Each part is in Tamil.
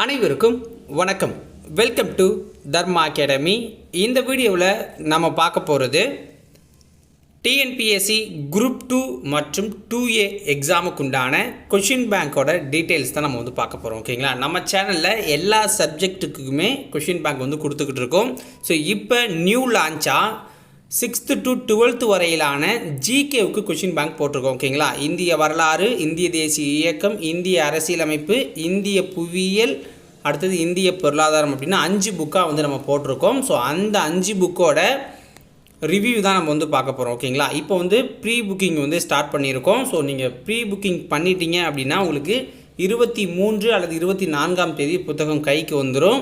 அனைவருக்கும் வணக்கம். Welcome to Dharma academy. இந்த வீடியோவில் நம்ம பார்க்க போகிறது டிஎன்பிஎஸ்சி குரூப் 2 மற்றும் 2A எக்ஸாமுக்கு உண்டான கொஷின் பேங்கோட டீட்டெயில்ஸ் தான் நம்ம பார்க்க போகிறோம். ஓகேங்களா, நம்ம சேனலில் எல்லா சப்ஜெக்ட்டுக்குமே கொஷின் பேங்க் கொடுத்துக்கிட்டு இருக்கோம். ஸோ இப்போ நியூ லான்ச்சாக 6th to 12th வரையிலான ஜிகேவுக்கு கொஷின் பேங்க் போட்டிருக்கோம். ஓகேங்களா, இந்திய வரலாறு, இந்திய தேசிய இயக்கம், இந்திய அரசியலமைப்பு, இந்திய புவியியல், அடுத்தது இந்திய பொருளாதாரம் அப்படின்னு 5 புக்காக நம்ம போட்டிருக்கோம். ஸோ அந்த 5 புக்கோட ரிவ்யூ தான் நம்ம பார்க்க போகிறோம். ஓகேங்களா, இப்போ ப்ரீ புக்கிங் ஸ்டார்ட் பண்ணியிருக்கோம். ஸோ நீங்கள் ப்ரீ புக்கிங் பண்ணிட்டீங்க அப்படின்னா உங்களுக்கு 23 அல்லது 24ஆம் தேதி புத்தகம் கைக்கு வந்துடும்.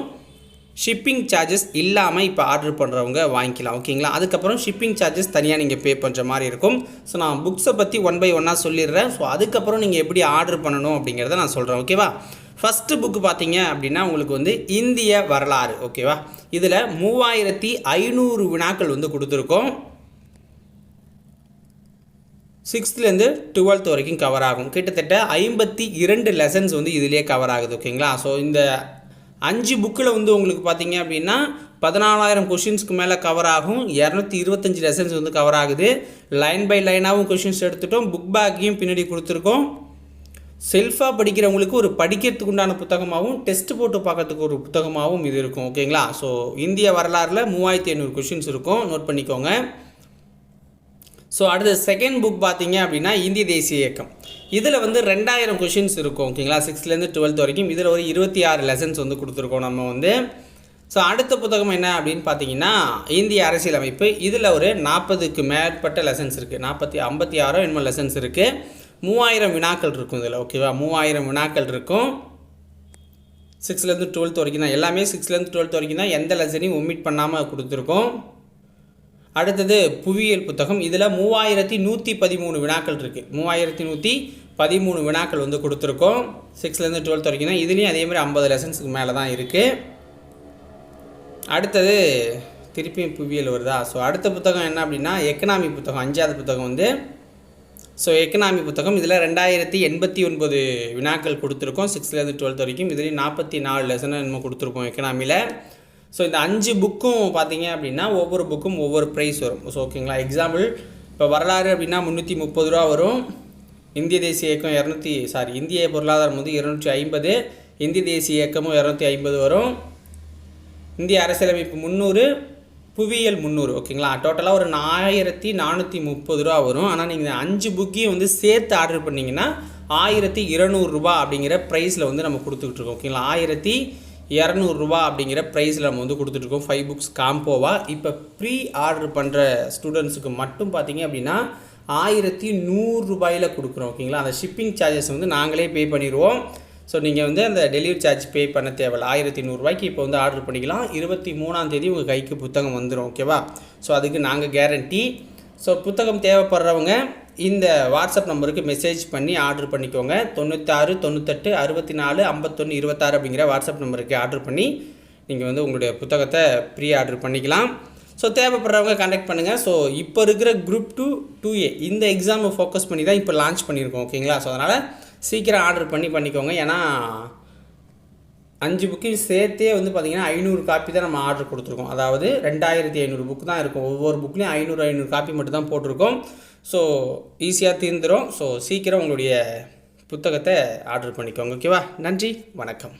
ஷிப்பிங் சார்ஜஸ் இல்லாமல் இப்போ ஆர்டர் பண்ணுறவங்க வாங்கிக்கலாம். ஓகேங்களா, அதுக்கப்புறம் ஷிப்பிங் சார்ஜஸ் தனியாக நீங்கள் பே பண்ணுற மாதிரி இருக்கும். ஸோ நான் புக்ஸை பற்றி 1 by 1 சொல்லிடுறேன். ஸோ அதுக்கப்புறம் நீங்கள் எப்படி ஆர்டர் பண்ணணும் அப்படிங்கிறத நான் சொல்கிறேன். ஓகேவா, ஃபஸ்ட்டு புக்கு பார்த்தீங்க அப்படின்னா உங்களுக்கு இந்திய வரலாறு. ஓகேவா, இதில் 3500 வினாக்கள் கொடுத்துருக்கோம். 6th to 12th வரைக்கும் கவர் ஆகும். கிட்டத்தட்ட 52 லெசன்ஸ் இதிலே கவர் ஆகுது. ஓகேங்களா, ஸோ இந்த 5 புக்கில் உங்களுக்கு பார்த்தீங்க அப்படின்னா 14,000 கொஷின்ஸ்க்கு மேலே கவர் ஆகும். 225 லெசன்ஸ் கவர் ஆகுது. லைன் பை லைனாகவும் கொஷின்ஸ் எடுத்துட்டோம். புக் பேக்கையும் பின்னாடி கொடுத்துருக்கோம். செல்ஃபாக படிக்கிறவங்களுக்கு ஒரு படிக்கிறதுக்கு உண்டான புத்தகமாகவும் டெஸ்ட் போட்டு பார்க்கறதுக்கு ஒரு புத்தகமாகவும் இது இருக்கும். ஓகேங்களா, ஸோ இந்திய வரலாறில் 3500 கொஷின்ஸ் இருக்கும், நோட் பண்ணிக்கோங்க. ஸோ அடுத்த செகண்ட் புக் பார்த்தீங்க அப்படின்னா இந்திய தேசிய இயக்கம். இதில் 2000 கொஷின்ஸ் இருக்கும். ஓகேங்களா, 6th to 12th வரைக்கும். இதில் ஒரு 26 லெசன்ஸ் கொடுத்துருக்கோம் நம்ம. ஸோ அடுத்த புத்தகம் என்ன அப்படின்னு பார்த்தீங்கன்னா இந்திய அரசியலமைப்பு. இதில் ஒரு 40க்கு மேற்பட்ட லெசன்ஸ் இருக்குது. 56 என்னமோ லெசன்ஸ் இருக்குது. 3000 வினாக்கள் இருக்கும் இதில். ஓகேவா, 3000 வினாக்கள் இருக்கும். 6th to 12th வரைக்கும் தான், எல்லாமே 6th to 12th வரைக்கும் தான், எந்த லெசனையும் ஒமிட் பண்ணாமல் கொடுத்துருக்கோம். அடுத்தது புவியியல் புத்தகம். இதில் 3113 வினாக்கள் இருக்குது. 3113 வினாக்கள் கொடுத்துருக்கோம். 6th to 12th வரைக்கும் தான். இதுலேயும் அதேமாதிரி 50 லெசன்ஸுக்கு மேலே தான் இருக்குது. அடுத்தது திருப்பியும் புவியியல் வருதா. ஸோ அடுத்த புத்தகம் என்ன அப்படின்னா எக்கனாமி புத்தகம், 5வது புத்தகம் ஸோ எக்கனாமி புத்தகம். இதில் 2089 வினாக்கள் கொடுத்துருக்கோம். 6th to 12th வரைக்கும். இதுலேயும் 44 லெசனை நம்ம கொடுத்துருக்கோம் எக்கனாமியில். ஸோ இந்த 5 புக்கும் பார்த்தீங்க அப்படின்னா ஒவ்வொரு புக்கும் ஒவ்வொரு ப்ரைஸ் வரும். ஸோ ஓகேங்களா, எக்ஸாம்பிள் இப்போ வரலாறு அப்படின்னா 330 ரூபா வரும். இந்திய தேசிய இயக்கம் இந்திய பொருளாதாரம் 250, இந்திய தேசிய இயக்கமும் 250 வரும். இந்திய அரசியலமைப்பு 300, புவியியல் 300. ஓகேங்களா, டோட்டலாக ஒரு 1430 ரூபா வரும். ஆனால் நீங்கள் 5 புக்கையும் சேர்த்து ஆர்டர் பண்ணிங்கன்னா 1200 ரூபா அப்படிங்கிற ப்ரைஸில் நம்ம கொடுத்துக்கிட்ருக்கோம். ஓகேங்களா, 1200 ரூபா அப்படிங்கிற ப்ரைஸில் நம்ம கொடுத்துட்ருக்கோம் 5 புக்ஸ் காம்போவாக. இப்போ ப்ரீ ஆர்டர் பண்ணுற ஸ்டூடெண்ட்ஸுக்கு மட்டும் பார்த்தீங்க அப்படின்னா 1100 ரூபாயில் கொடுக்குறோம். ஓகேங்களா, அந்த ஷிப்பிங் சார்ஜஸ் நாங்களே பே பண்ணிடுவோம். ஸோ நீங்கள் அந்த டெலிவரி சார்ஜ் பே பண்ண தேவையில்ல. 1100 ரூபாய்க்கு இப்போ ஆர்டர் பண்ணிக்கலாம். 23ஆம் தேதி உங்கள் கைக்கு புத்தகம் வந்துடும். ஓகேவா, ஸோ அதுக்கு நாங்கள் கேரண்டி. ஸோ புத்தகம் தேவைப்படுறவங்க இந்த வாட்ஸ்அப் நம்பருக்கு மெசேஜ் பண்ணி ஆர்டர் பண்ணிக்கோங்க. 96 98 64 51 26 அப்படிங்கிற வாட்ஸ்அப் நம்பருக்கு ஆர்டர் பண்ணி நீங்கள் உங்களுடைய புத்தகத்தை ப்ரீ ஆர்டர் பண்ணிக்கலாம். ஸோ தேவைப்படுறவங்க கான்டாக்ட் பண்ணுங்கள். ஸோ இப்போ இருக்கிற குரூப் 2 2A இந்த எக்ஸாமை ஃபோக்கஸ் பண்ணி தான் இப்போ லான்ச் பண்ணியிருக்கோம். ஓகேங்களா, ஸோ அதனால் சீக்கிரம் ஆர்டர் பண்ணிக்கோங்க. ஏன்னா 5 புக்கையும் சேர்த்தே பார்த்திங்கன்னா 500 காப்பி தான் நம்ம ஆர்டர் கொடுத்துருக்கோம். அதாவது 2500 புக் தான் இருக்கும். ஒவ்வொரு புக்லேயும் 500 காப்பி மட்டும் தான் போட்டிருக்கோம். ஸோ ஈஸியாக தீர்ந்துடும். ஸோ சீக்கிரம் உங்களுடைய புத்தகத்தை ஆர்டர் பண்ணிக்கோங்க. ஓகேவா, நன்றி, வணக்கம்.